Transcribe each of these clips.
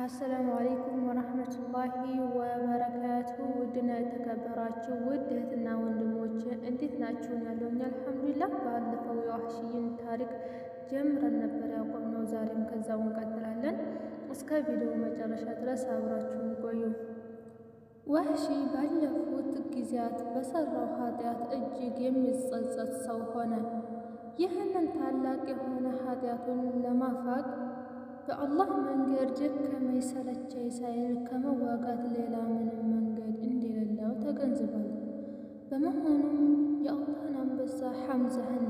አሰላሙ አለይኩም ወራህመቱላሂ ወበረካቱ። ውድና የተከበራችሁ ውድ እህትና ወንድሞች እንዴት ናችሁ? ያለውኝ አልሐምዱሊላህ። ባለፈው የዋህሽይን ታሪክ ጀምረን ነበር ያቆምነው። ዛሬም ከዛው እንቀጥላለን። እስከ ቪዲዮ መጨረሻ ድረስ አብራችሁን ቆዩ። ዋህሺ ባለፉት ጊዜያት በሰራው ኃጢአት እጅግ የሚጸጸት ሰው ሆነ። ይህንን ታላቅ የሆነ ኃጢአቱን ለማፋቅ በአላህ መንገድ ደከመኝ ሰለቸኝ ሳይል ከመዋጋት ሌላ ምንም መንገድ እንደሌለው ተገንዝቧል። በመሆኑም የአላህን አንበሳ ሐምዛህን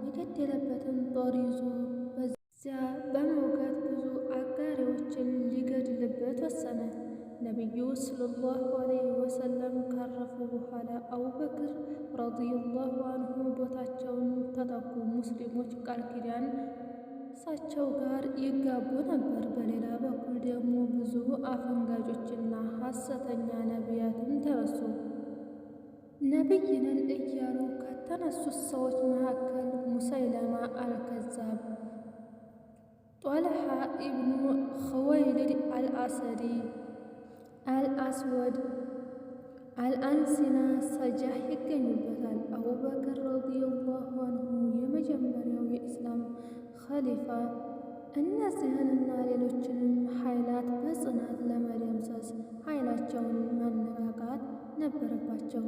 የገደለበትን ጦር ይዞ በዚያ በመውጋት ብዙ አጋሪዎችን ሊገድልበት ወሰነ። ነቢዩ ሰለላሁ ዐለይሂ ወሰለም ካረፉ በኋላ አቡበክር ረዲየላሁ አንሁ ቦታቸውን ተተኩ። ሙስሊሞች ቃል ኪዳን እሳቸው ጋር ይጋቡ ነበር። በሌላ በኩል ደግሞ ብዙ አፈንጋጮችና ሐሰተኛ ነቢያትም ተነሱ። ነቢይ ነን እያሉ ከተነሱት ሰዎች መካከል ሙሰይለማ አልከዛብ፣ ጦልሓ ኢብኑ ኹወይሊድ አልአሰዲ፣ አልአስወድ፣ አልአንሲና ሰጃህ ይገኙበታል። አቡበክር ረዲየላሁ አንሁ የመጀመሪያው የኢስላም ኸሊፋ እነዚህንና ሌሎችንም ኃይላት በጽናት ለመደምሰስ ኃይላቸውን ማነቃቃት ነበረባቸው።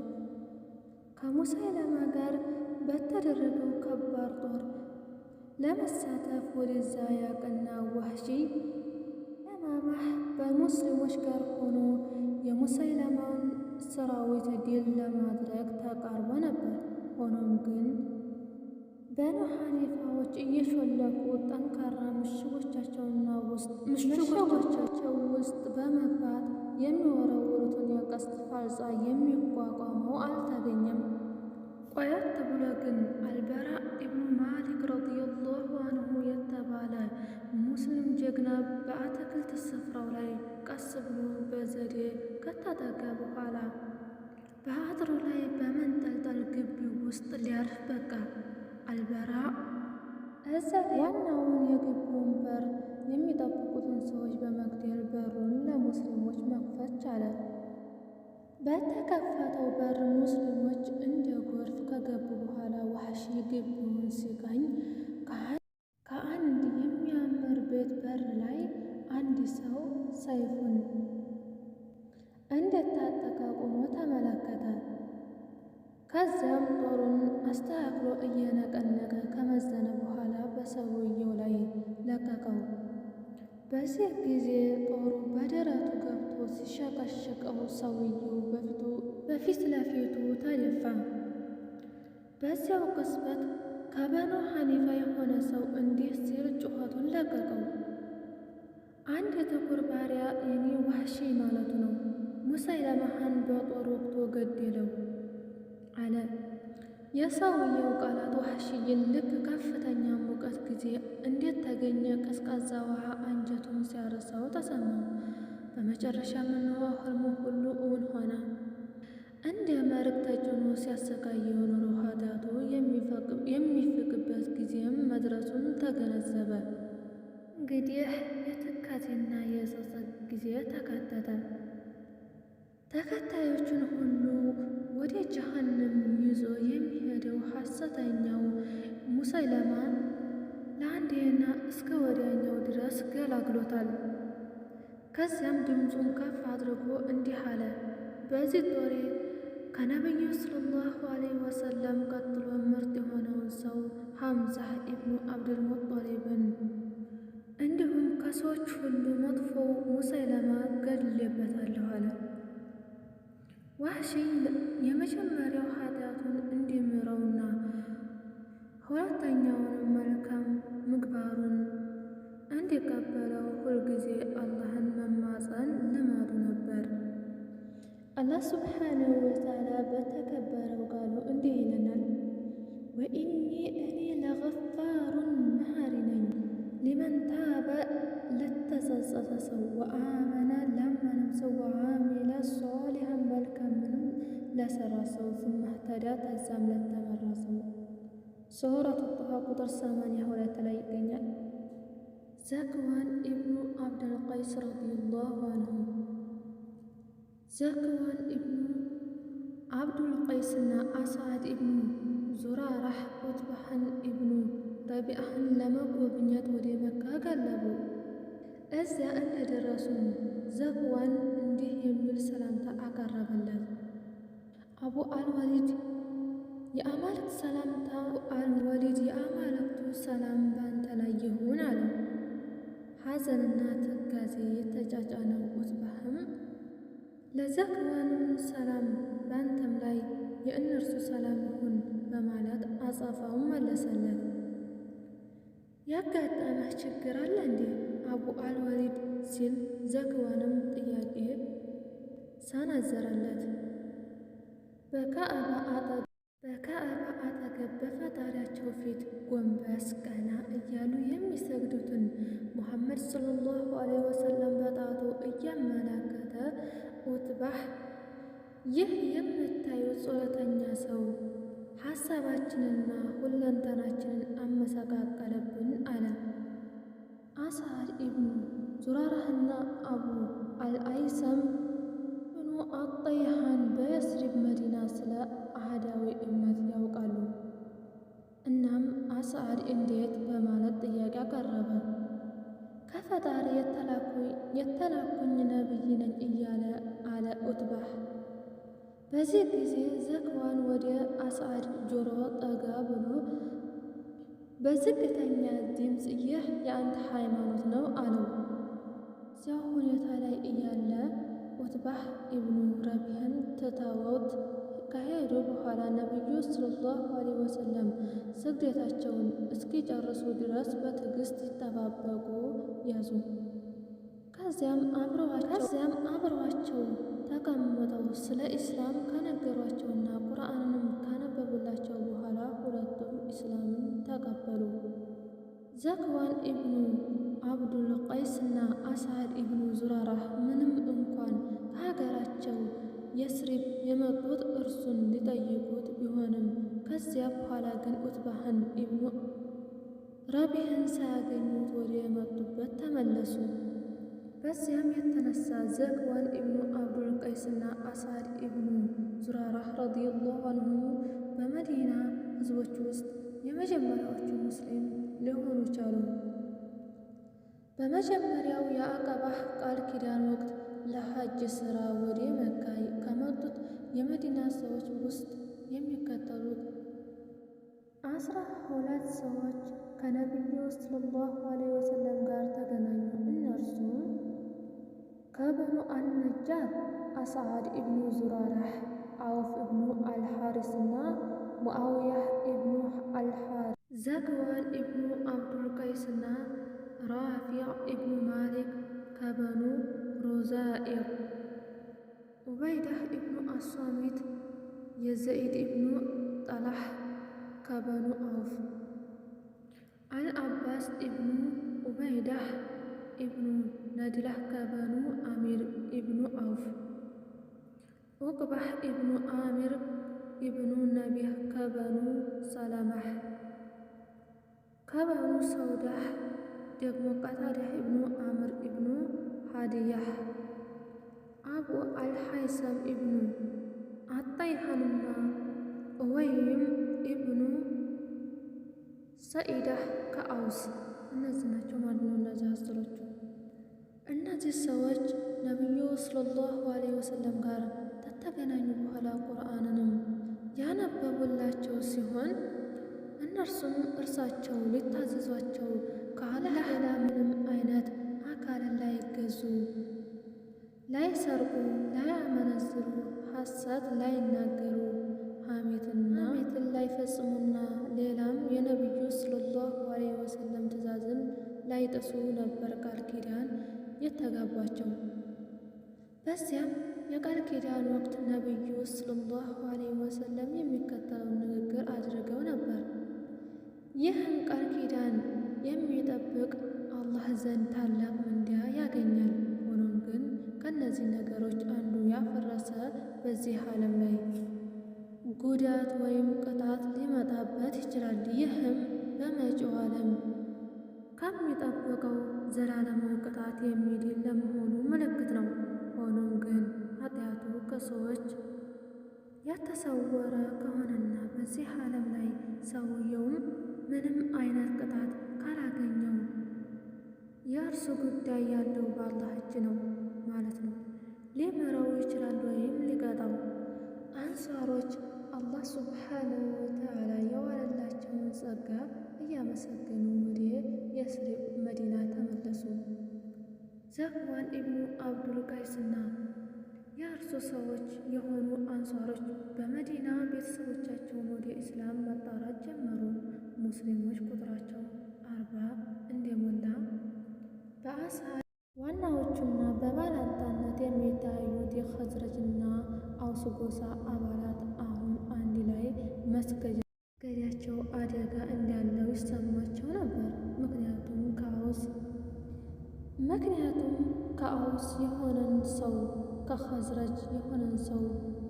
ከሙሰይለማ ጋር በተደረገው ከባድ ጦር ለመሳተፍ ወደዛ ያቀና ዋህሺ ለማማህ በሙስሊሞች ጋር ሆኖ የሙሰይለማን ሰራዊት ድል ለማድረግ ተቃርቦ ነበር። ሆኖም ግን በኑ ሐኒፋዎች እየሾለኩ ጠንካራ ምሽጎቻቸው ውስጥ በመግባት የሚወረውሩትን የቀስት ፋልጻ የሚቋቋመው አልተገኘም። ቆየት ብሎ ግን አልበራ ኢብኑ ማሊክ ረዲየላሁ አንሁ የተባለ ሙስሊም ጀግና በአትክልት ስፍራው ላይ ቀስ ብሎ በዘዴ ከተጠጋ በኋላ በአጥሩ ላይ በመንጠልጠል ግቢው ውስጥ ሊያርፍ በቃ። አልበራ እዛ ዋናውን የግቢውን በር የሚጠብቁትን ሰዎች በመግደል በሩን ለሙስሊሞች መክፈት ቻለ። በተከፈተው በር ሙስሊሞች እንደ ጎርፍ ከገቡ በኋላ ዋህሺ ግቢውን ሲቃኝ ከአንድ የሚያምር ቤት በር ላይ አንድ ሰው ሰይፉን እንደታጠቀ ቆሞ ተመለከተ። ከዚያም ጦሩን አስተካክሎ እየነቀነቀ ከመዘነ በኋላ በሰውየው ላይ ለቀቀው። በዚህ ጊዜ ጦሩ በደረቱ ገብቶ ሲሸቀሽቀው ሰውየው በፊት ለፊቱ ተደፋ። በዚያው ቅጽበት ከበኑ ሐኒፋ የሆነ ሰው እንዲህ ሲል ጩኸቱን ለቀቀው። አንድ የጥቁር ባሪያ የኔ ዋህሺ ማለቱ ነው፣ ሙሰይለማህን በጦር ወቅቶ ገደለው አለ። የሰውየው ቃላት ዋህሺይን ልክ ከፍተኛ ሙቀት ጊዜ እንዴት ተገኘ ቀዝቃዛ ውሃ አንጀቱን ሲያረሳው ተሰማው። በመጨረሻ ምንሆ ህልሙ ሁሉ እውን ሆነ። እንደ መርግ ተጭኖ ሲያሰቃየው ኑሮ ኃጢአቱ የሚፍቅበት ጊዜም መድረሱን ተገነዘበ። እንግዲህ የትካዜና የጸጸት ጊዜ ተከተተ። ተከታዮቹን ሁሉ ወደ ጀሃነም ይዞ የሚሄደው ሐሰተኛው ሙሰይለማ ለአንዴና እስከ ወዲያኛው ድረስ ገላግሎታል። ከዚያም ድምፁን ከፍ አድርጎ እንዲህ አለ። በዚህ ጦሬ ከነቢዩ ሰለላሁ ዐለይሂ ወሰለም ቀጥሎ ምርጥ የሆነውን ሰው ሐምዛህ ኢብኑ አብዱልሙጠሊብን እንዲሁም ከሰዎች ሁሉ መጥፎው ሙሰይለማ ገድሌበታለሁ አለ። ዋህሺ የመጀመሪያው ኃጢአቱን እንዲምረውና ሁለተኛውንም መልካም ምግባሩን እንዲቀበለው ሁልጊዜ አላህን መማፀን ልማዱ ነበር። አላህ ሱብሓነሁ ወተዓላ በተከበረው ቃሉ እንዲህ ይለናል፣ ወኢኒ እኔ ለገፋሩን መሐሪ ነኝ ሊመን ታበ ለተጸጸተ ሰው ወአመነ ላመነም ሰው ወዓሚለ ሷሊሐን መልካምንም ለሰራ ሰው ثم اهتدى ተዛም ለተመራ ሰው። ሱረቱ ጣሃ ቁጥር 82 ላይ ይገኛል። ዘክዋን ኢብኑ አብደልቀይስ ረዲየላሁ አንሁ። ዘክዋን ኢብኑ አብዱልቀይስና አስዓድ ኢብኑ ዙራራህ ዑትባህን ኢብኑ ረቢዓህን ለመጎብኘት ወደ መካ ጋለቡ። እዚያ እንደደረሱም ዘክዋን እንዲህ የሚል ሰላምታ አቀረበለት። አቡ አልወሊድ የአማልክት ሰላምታ አልወሊድ የአማልክቱ ሰላም ባንተ ላይ ይሁን አለው። ሐዘንና ትካዜ የተጫጫነው ዑትባህም ለዘክዋንም ሰላም ባንተም ላይ የእነርሱ ሰላም ይሁን በማለት አጸፋውን መለሰለት። ያጋጠመህ ችግር አለ እንዴ አቡ አልወሊድ ሲል ዘክዋንም ጥያቄ ሰነዘረለት። በካዕባ አጠገብ በፈጣሪያቸው ፊት ጎንበስ ቀና እያሉ የሚሰግዱትን ሙሐመድ ሰለላሁ ዐለይሂ ወሰለም በጣቱ እያመላከተ ዑትባህ ይህ የምታዩት ጸሎተኛ ሰው ሐሳባችንና ሁለንተናችንን አመሰቃቀለብን አለ። አስዓድ ኢብኑ ዙራራህና አቡ አልአይሰም ብኑ አጠይሃን በየስሪብ መዲና ስለ አህዳዊ እምነት ያውቃሉ። እናም አስዓድ እንዴት በማለት ጥያቄ አቀረበ። ከፈጣሪ የተላኩኝ ነቢይ ነኝ እያለ አለ ዑትባህ። በዚህ ጊዜ ዘክዋን ወደ አስዓድ ጆሮ ጠጋ ብሎ በዝግተኛ ድምፅ ይህ የአንተ ሃይማኖት ነው አለው። እዚያው ሁኔታ ላይ እያለ ዑትባህ ኢብኑ ረቢዕን ትተውት ከሄዱ በኋላ ነቢዩ ሰለላሁ ዐለይሂ ወሰለም ስግደታቸውን እስኪጨርሱ ድረስ በትዕግስት ይጠባበቁ ያዙ። ከዚያም አብረዋቸው ተቀምጠው ስለ ኢስላም ከነገሯቸውና ቁርአንንም ካነበቡላቸው በኋላ ሁለቱም ኢስላምን ተቀበሉ። ዘክዋን ኢብኑ አብዱልቀይስና አስዓድ ኢብኑ ዙራራህ ምንም እንኳን ከሀገራቸው የስሪብ የመጡት እርሱን ሊጠይቁት ቢሆንም ከዚያ በኋላ ግን ዑትባህን ኢብኑ ረቢዕን ሳያገኙት ወደ የመጡበት ተመለሱ። በዚያም የተነሳ ዘክዋን ኢብኑ አብዱልቀይስና አስዓድ ኢብኑ ዙራራህ ረዲየላሁ አንሁ በመዲና ህዝቦች ውስጥ የመጀመሪያዎቹ ሙስሊም ሊሆኑ ቻሉ። በመጀመሪያው የአቀባህ ቃል ኪዳን ወቅት ለሐጅ ሥራ ወደ መካ ከመጡት የመዲና ሰዎች ውስጥ የሚከተሉት 12 ሰዎች ከነቢዩ ሰለላሁ ዐለይሂ ወሰለም ጋር ተገናኙ። እነርሱም ከበኑ አልነጃር አስዓድ ኢብኑ ዙራራህ፣ አውፍ ኢብኑ አልሐሪስና ሙዓውያህ ኢብኑ አልሐሪስ፣ ዘክዋን ኢብኑ አብዱልቀይስና ራፊዕ ኢብኑ ማሊክ ከበኑ ሮዛኢር፣ ዑበይዳህ ኢብኑ አሷሚት፣ የዘኢድ ኢብኑ ጠላህ ከበኑ አውፍ፣ አልአባስ ኢብኑ ዑበይዳህ ኢብኑ ነድላህ ከበኑ አሚር ኢብኑ አውፍ፣ ዑቅባህ ኢብኑ አሚር ኢብኑ ነቢህ ከበኑ ሰለማህ፣ ከበኑ ሰውዳህ ደግሞ ቀታዳህ ኢብኑ አምር ኢብኑ ሃዲያህ፣ አቡ አልሐይሰም ኢብኑ አጠይሃንና ኡወይም ኢብኑ ሰኢዳህ ከአውስ። እነዚህ ናቸው ማለት ነው። እነዚህ አስሮቹ እነዚህ ሰዎች ነቢዩ ሰለላሁ ዐለይሂ ወሰለም ጋር ከተገናኙ በኋላ ቁርአንንም ያነበቡላቸው ሲሆን እነርሱም እርሳቸው ሊታዘዟቸው ከአላህ ሌላ ምንም አይነት አካልን ላይገዙ፣ ላይሰርቁ፣ ላያመነዝሩ፣ ሐሰት ላይናገሩ፣ ሐሜትን ላይፈጽሙና ሌላም የነቢዩ ሰለላሁ ዐለይሂ ወሰለም ትእዛዝን ላይጥሱ ነበር ቃል ኪዳን የተጋቧቸው። በዚያም የቃል ኪዳን ወቅት ነቢዩ ሰለላሁ ዐለይሂ ወሰለም የሚከተለውን ንግግር አድርገው ነበር። ይህን ቃል ኪዳን የሚጠብቅ አላህ ዘንድ ታላቅ ምንዳ ያገኛል። ሆኖም ግን ከእነዚህ ነገሮች አንዱ ያፈረሰ በዚህ ዓለም ላይ ጉዳት ወይም ቅጣት ሊመጣበት ይችላል። ይህም በመጪው ዓለም ከሚጠብቀው ዘላለማዊ ቅጣት የሚድን ለመሆኑ ምልክት ነው። ሆኖም ግን ኃጢአቱ ከሰዎች ያልተሰወረ ከሆነና በዚህ ዓለም ላይ ሰውየውም ምንም አይነት ቅጣት ካላገኘው የእርሱ ጉዳይ ያለው በአላህ እጅ ነው ማለት ነው። ሊምረው ይችላል ወይም ሊቀጣው። አንሷሮች አላህ ሱብሓነሁ ወተዓላ የዋለላቸውን ጸጋ እያመሰገኑ ወደ የስሪብ መዲና ተመለሱ። ዘክዋን ኢብኑ አብዱል ቀይስና የእርሱ ሰዎች የሆኑ አንሷሮች በመዲና ቤተሰቦቻቸውን ወደ ኢስላም መጣራት ጀመሩ። ሙስሊሞች ቁጥራቸው 40 እንደሞላ በአስሃር ዋናዎቹና በባላንጣነት የሚታዩት የኸዝረጅና አውስ ጎሳ አባላት አሁን አንድ ላይ መስገዳቸው አደጋ እንዳለው ይሰማቸው ነበር። ምክንያቱም ከአውስ የሆነን ሰው ከኸዝረጅ የሆነን ሰው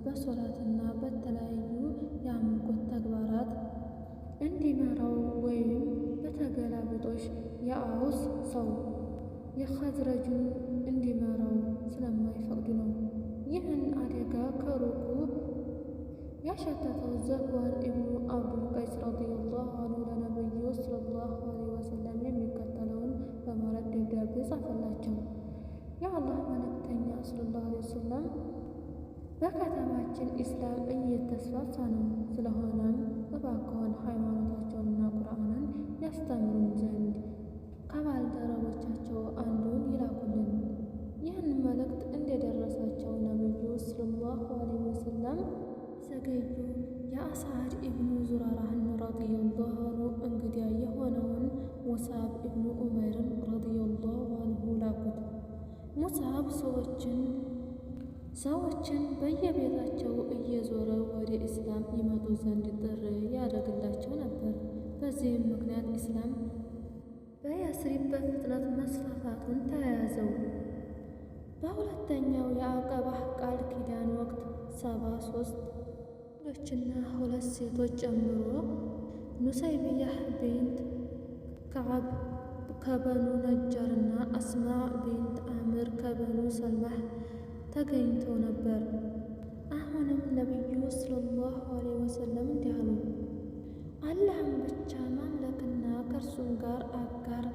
በሶላትና በተለያዩ የአምልኮት ተግባራት እንዲመራው ወይም በተገላቢጦሽ የአውስ ሰው የኸዝረጁን እንዲመራው ስለማይፈቅዱ ነው። ይህን አደጋ ከሩቁ ያሸተተው ዘክዋን ኢብኑ አብዱል ቀይስ ረዲየላሁ አንሁ ለነቢዩ ሰለላሁ ዐለይሂ ወሰለም የሚከተለውን በማለት ደብዳቤ ጻፈላቸው። የአላህ መልእክተኛ ሰለላሁ ዐለይሂ ወሰለም በከተማችን ኢስላም እየተስፋፋ ነው። ስለሆነም እባክዎን ሃይማኖታቸውንና ቁርአንን ያስተምሩን ዘንድ ከባልደረቦቻቸው አንዱን ይላኩልን። ይህን መልእክት እንደደረሳቸው ነቢዩ ሰለላሁ ዐለይሂ ወሰለም ዘገዩ። የአስዓድ ኢብኑ ዙራራህን ረዲየላሁ አንሁ እንግዳ የሆነውን ሙስዓብ ኢብኑ ዑመይርን ረዲየላሁ አንሁ ላኩት። ሙስዓብ ሰዎችን በየቤታቸው እየዞረ ወደ ኢስላም ይመጡ ዘንድ ጥሪ ያደርግላቸው ነበር። በዚህም ምክንያት ኢስላም በያስሪብ በፍጥነት መስፋፋቱን ተያያዘው። በሁለተኛው የአቀባህ ቃል ኪዳን ወቅት 73 ወንዶችና 2 ሴቶች ጨምሮ ኑሰይብያህ ቢንት ከዓብ ከበኑ ነጃርና አስማ ቢንት አምር ከበኑ ሰልማህ ተገኝተው ነበር። አሁንም ነቢዩ ሰለላሁ ዐለይሂ ወሰለም እንዲህ አሉ፣ አላህን ብቻ ማምለክና ከእርሱም ጋር አጋር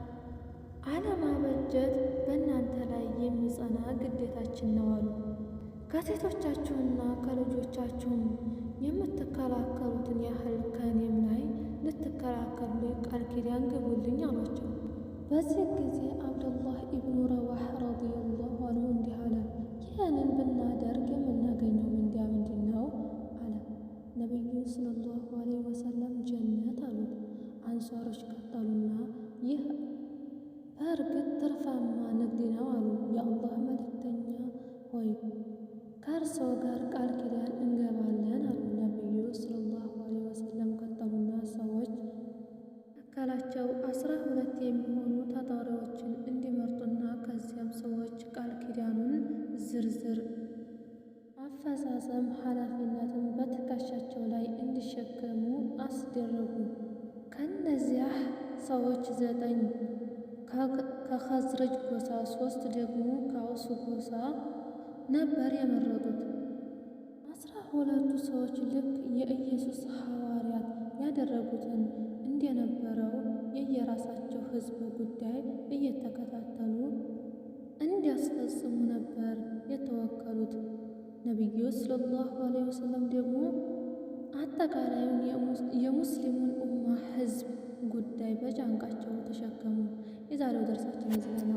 አለማበጀት በእናንተ ላይ የሚጸና ግዴታችን ነው አሉ። ከሴቶቻችሁና ከልጆቻችሁም የምትከላከሉትን ያህል ከእኔም ላይ ልትከላከሉ ቃል ኪዳን ግቡልኝ አሏቸው። በዚህ ጊዜ አብዱላህ ኢብኑ ረዋህ ረዲየላሁ አንሁ እንዲህ አለ፣ ይህንን ብናደርግ የምናገኘው ምንዳ ምንድን ነው አለ። ነቢዩ ሰለላሁ ዐለይሂ ወሰለም ጀነት አሉት። አንሷሮች ቀጠሉና ይህ በእርግጥ ትርፋማ ንግድ ነው አሉ። የአላህ መልእክተኛ ሆይ ከእርስዎ ጋር ቃል ኪዳን እንገባለን አሉ። ነቢዩ ሰለላሁ ዐለይሂ ወሰለም ቀጠሉና ሰዎች መካከላቸው 12 የሚሆኑ ታጣሪዎችን እንዲመርጡና ከዚያም ሰዎች ቃል ኪዳኑን ዝርዝር አፈጻጸም ኃላፊነትን በትከሻቸው ላይ እንዲሸከሙ አስደረጉ። ከእነዚያ ሰዎች 9 ከኸዝረጅ ጎሳ፣ 3 ደግሞ ከአውስ ጎሳ ነበር የመረጡት። 12ቱ ሰዎች ልክ የኢየሱስ ሐዋርያት ያደረጉትን እንደነበረው የየራሳቸው ሕዝብ ጉዳይ እየተከታተሉ እንዲያስፈጽሙ ነበር የተወከሉት። ነቢዩ ሰለላሁ ዐለይሂ ወሰለም ደግሞ አጠቃላዩን የሙስሊሙን ኡማ ሕዝብ ጉዳይ በጫንቃቸው ተሸከሙ። የዛሬው ደርሳችን እዚህ ላይ